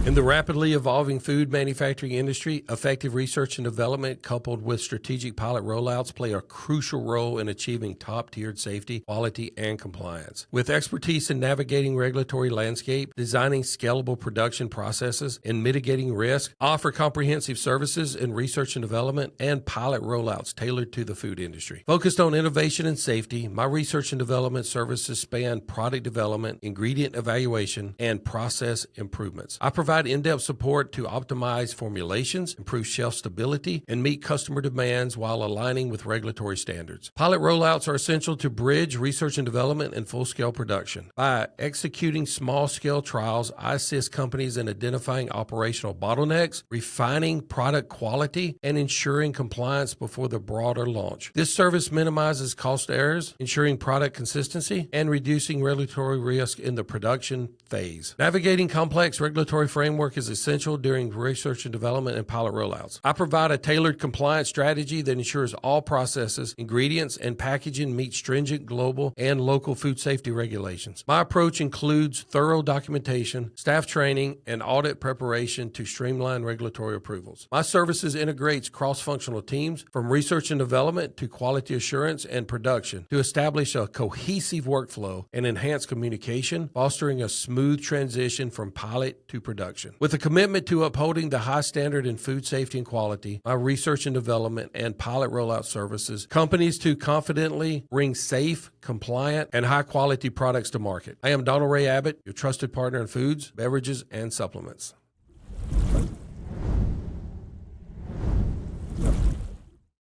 In the rapidly evolving food manufacturing industry, effective research and development coupled with strategic pilot rollouts play a crucial role in achieving top-tiered safety, quality, and compliance. With expertise in navigating regulatory landscape, designing scalable production processes, and mitigating risk, I offer comprehensive services in research and development and pilot rollouts tailored to the food industry. Focused on innovation and safety, my research and development services span product development, ingredient evaluation, and process improvements. I provide in-depth support to optimize formulations, improve shelf stability, and meet customer demands while aligning with regulatory standards. Pilot rollouts are essential to bridge research and development and full-scale production. By executing small-scale trials, I assist companies in identifying operational bottlenecks, refining product quality, and ensuring compliance before the broader launch. This service minimizes cost errors, ensuring product consistency, and reducing regulatory risk in the production phase. Navigating complex regulatory framework is essential during research and development and pilot rollouts. I provide a tailored compliance strategy that ensures all processes, ingredients, and packaging meet stringent global and local food safety regulations. My approach includes thorough documentation, staff training, and audit preparation to streamline regulatory approvals. My services integrates cross-functional teams from research and development to quality assurance and production to establish a cohesive workflow and enhance communication, fostering a smooth transition from pilot to production. With a commitment to upholding the high standard in food safety and quality, my research and development and pilot rollout services companies to confidently bring safe, compliant, and high-quality products to market. I am Donald Ray Abbott, your trusted partner in foods, beverages, and supplements.